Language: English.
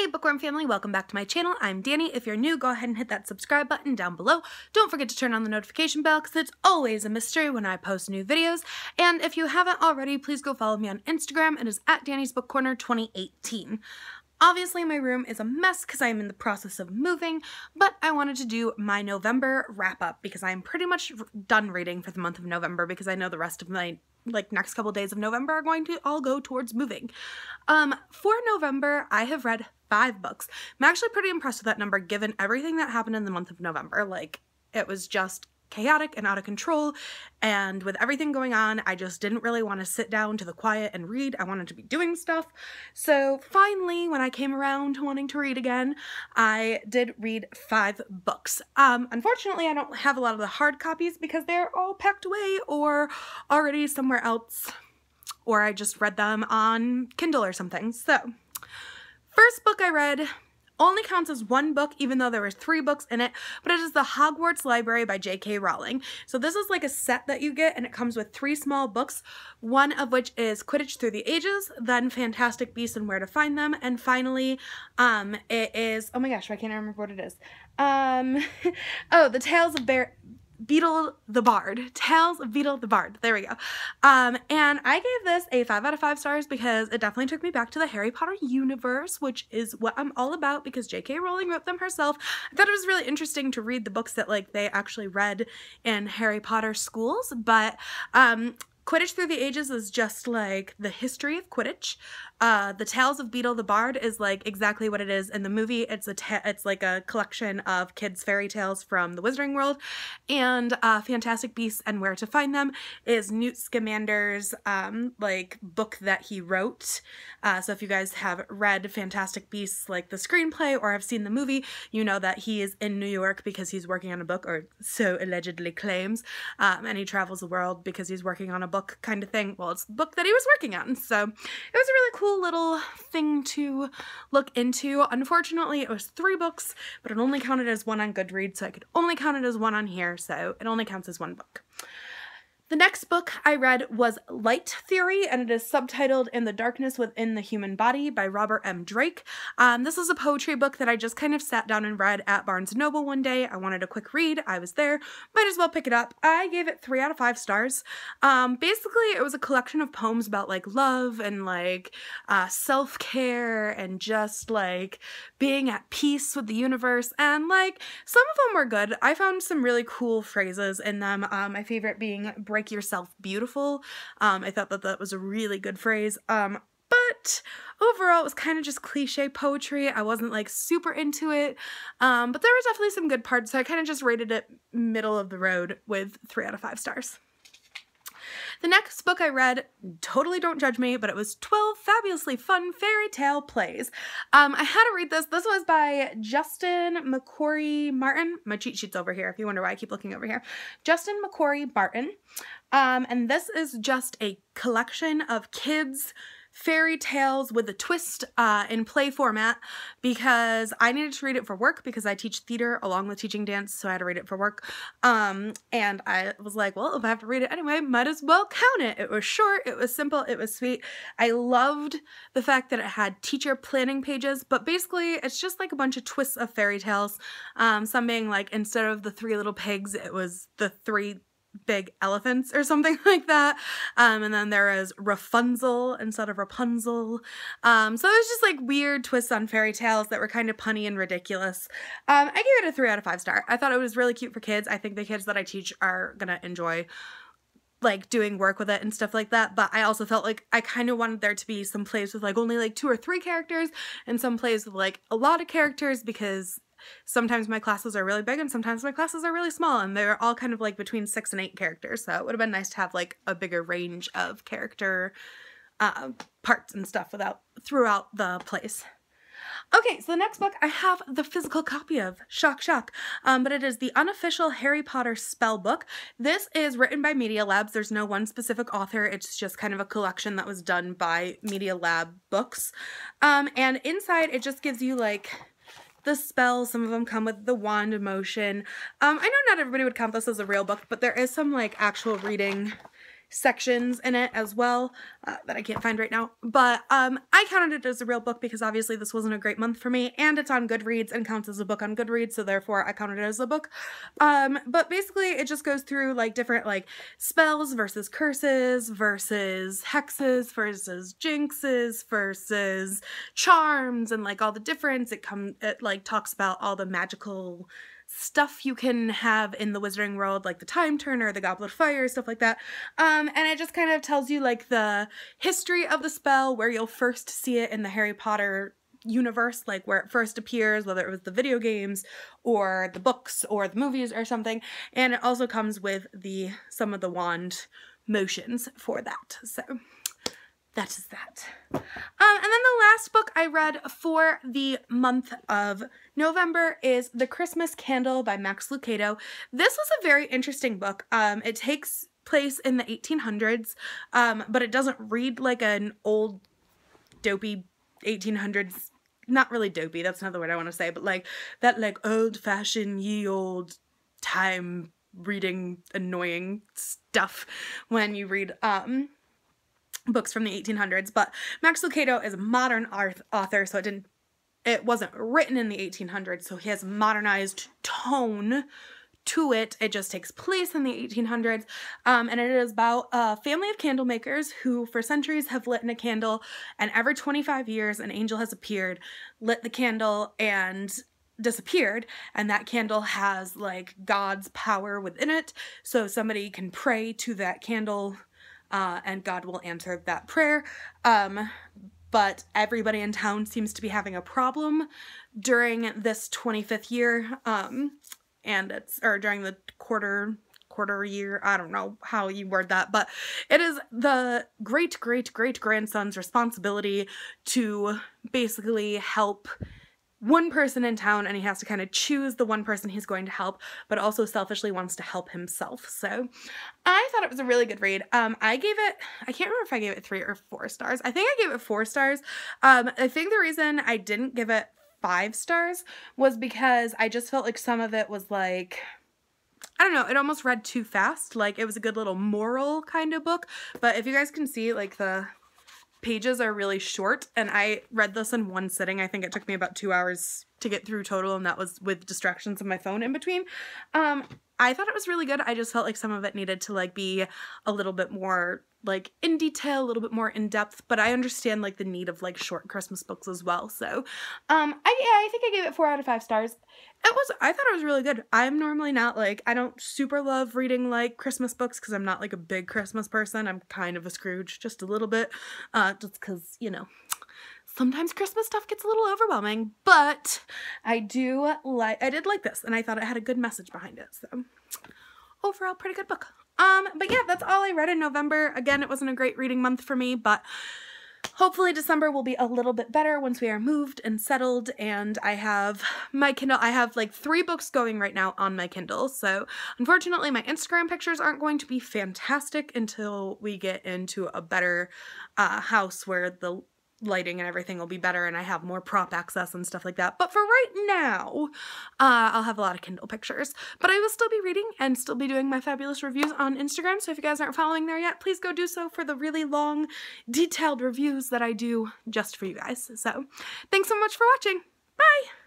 Hey Bookworm family, welcome back to my channel. I'm Danny. If you're new, go ahead and hit that subscribe button down below. Don't forget to turn on the notification bell because it's always a mystery when I post new videos. And if you haven't already, please go follow me on Instagram. It is at Danny's Book Corner 2018. Obviously, my room is a mess because I am in the process of moving, but I wanted to do my November wrap-up because I'm pretty much done reading for the month of November because I know the rest of my next couple days of November are going to all go towards moving. For November, I have read 5 books. I'm actually pretty impressed with that number given everything that happened in the month of November. Like, it was just chaotic and out of control, and with everything going on, I just didn't really want to sit down to the quiet and read. I wanted to be doing stuff. So finally, when I came around to wanting to read again, I did read 5 books. Unfortunately, I don't have a lot of the hard copies because they're all packed away or already somewhere else, or I just read them on Kindle or something. So, first book I read only counts as 1 book, even though there were 3 books in it, but it is The Hogwarts Library by J.K. Rowling. So this is like a set that you get, and it comes with 3 small books, one of which is Quidditch Through the Ages, then Fantastic Beasts and Where to Find Them, and finally, it is, oh my gosh, I can't remember what it is. Oh, The Tales of Beedle the Bard. Tales of Beedle the Bard. There we go. And I gave this a 5 out of 5 stars because it definitely took me back to the Harry Potter universe, which is what I'm all about because J.K. Rowling wrote them herself. I thought it was really interesting to read the books that they actually read in Harry Potter schools, but Quidditch Through the Ages is just like the history of Quidditch. The Tales of Beedle the Bard is like exactly what it is in the movie. It's like a collection of kids' fairy tales from the Wizarding World. And Fantastic Beasts and Where to Find Them is Newt Scamander's book that he wrote. So if you guys have read Fantastic Beasts, like the screenplay, or have seen the movie, you know that he is in New York because he's working on a book, or so allegedly claims. And he travels the world because he's working on a book kind of thing. Well, it's the book that he was working on. So it was a really cool little thing to look into. Unfortunately, it was 3 books, but it only counted as 1 on Goodreads, so I could only count it as 1 on here, so it only counts as 1 book. The next book I read was Light Theory, and it is subtitled In the Darkness Within the Human Body by Robert M. Drake. This is a poetry book that I just kind of sat down and read at Barnes & Noble one day. I wanted a quick read. I was there. Might as well pick it up. I gave it 3 out of 5 stars. Basically, it was a collection of poems about love and self-care and just being at peace with the universe, and some of them were good. I found some really cool phrases in them. My favorite being break yourself beautiful. I thought that was a really good phrase. But overall, it was kind of just cliche poetry. I wasn't super into it. But there were definitely some good parts, so I kind of just rated it middle of the road with 3 out of 5 stars. The next book I read, totally don't judge me, but it was 12 Fabulously Fun Fairy Tale Plays. I had to read this. This was by Justin McCory Martin. My cheat sheet's over here if you wonder why I keep looking over here. Justin McCory Martin. And this is just a collection of kids' fairy tales with a twist in play format because I needed to read it for work because I teach theater along with teaching dance, so I had to read it for work. And I was like, well, if I have to read it anyway, might as well count it. It was short, it was simple, it was sweet. I loved the fact that it had teacher planning pages, but basically it's just a bunch of twists of fairy tales. Some being instead of the 3 little pigs, it was the 3 big elephants or something like that. And then there is Rapunzel instead of Rapunzel. So it was just weird twists on fairy tales that were kind of punny and ridiculous. I gave it a 3 out of 5 star. I thought it was really cute for kids. I think the kids that I teach are gonna enjoy doing work with it and stuff like that, but I also felt I kind of wanted there to be some plays with only 2 or 3 characters and some plays with a lot of characters because sometimes my classes are really big and sometimes my classes are really small, and they're all kind of between 6 and 8 characters, so it would have been nice to have a bigger range of character parts and stuff throughout the plays. Okay, so the next book I have the physical copy of. Shock, shock. But it is the unofficial Harry Potter spell book. This is written by Media Labs. There's no one specific author. It's just kind of a collection that was done by Media Lab Books. And inside it just gives you the spells. Some of them come with the wand emotion. I know not everybody would count this as a real book, but there is some actual reading sections in it as well that I can't find right now, but I counted it as a real book because obviously this wasn't a great month for me, and it's on Goodreads and counts as a book on Goodreads, so therefore I counted it as a book. But basically it just goes through like different like spells versus curses versus hexes versus jinxes versus charms and like all the difference. It like talks about all the magical stuff you can have in the Wizarding World, like the Time Turner, the Goblet of Fire, stuff like that. And it just kind of tells you like the history of the spell, where you'll first see it in the Harry Potter universe, like where it first appears, whether it was the video games or the books or the movies or something. And it also comes with some of the wand motions for that. So that is that. And then the last book I read for the month of November is The Christmas Candle by Max Lucado. This was a very interesting book. It takes place in the 1800s, but it doesn't read like an old dopey 1800s, not really dopey, that's not the word I want to say, but like that like old-fashioned ye old time reading annoying stuff when you read books from the 1800s. But Max Lucado is a modern author, so it wasn't written in the 1800s, so he has a modernized tone to it. It just takes place in the 1800s, and it is about a family of candle makers who for centuries have lit a candle, and every 25 years an angel has appeared, lit the candle, and disappeared, and that candle has like God's power within it, so somebody can pray to that candle and God will answer that prayer. But everybody in town seems to be having a problem during this 25th year, or during the quarter year, I don't know how you word that, but it is the great-great-great-grandson's responsibility to basically help one person in town, and he has to kind of choose the one person he's going to help, but also selfishly wants to help himself. So I thought it was a really good read. I can't remember if I gave it 3 or 4 stars. I think I gave it 4 stars. I think the reason I didn't give it 5 stars was because I just felt like some of it was like, I don't know, it almost read too fast. Like it was a good little moral kind of book, but if you guys can see, like the pages are really short, and I read this in one sitting. I think it took me about 2 hours to get through total, and that was with distractions of my phone in between. I thought it was really good. I just felt like some of it needed to like be a little bit more like in detail, a little bit more in depth, but I understand like the need of like short Christmas books as well. So I think I gave it 4 out of 5 stars. I thought it was really good. I'm normally not like, I don't super love reading like Christmas books because I'm not like a big Christmas person. I'm kind of a Scrooge, just a little bit, just because, you know, sometimes Christmas stuff gets a little overwhelming, but I did like this, and I thought it had a good message behind it. So overall, pretty good book. But yeah, that's all I read in November. Again, it wasn't a great reading month for me, but hopefully December will be a little bit better once we are moved and settled, and I have my Kindle. I have like 3 books going right now on my Kindle, so unfortunately my Instagram pictures aren't going to be fantastic until we get into a better house where the lighting and everything will be better and I have more prop access and stuff like that. But for right now, I'll have a lot of Kindle pictures. But I will still be reading and still be doing my fabulous reviews on Instagram, so if you guys aren't following there yet, please go do so for the really long, detailed reviews that I do just for you guys. So, thanks so much for watching. Bye!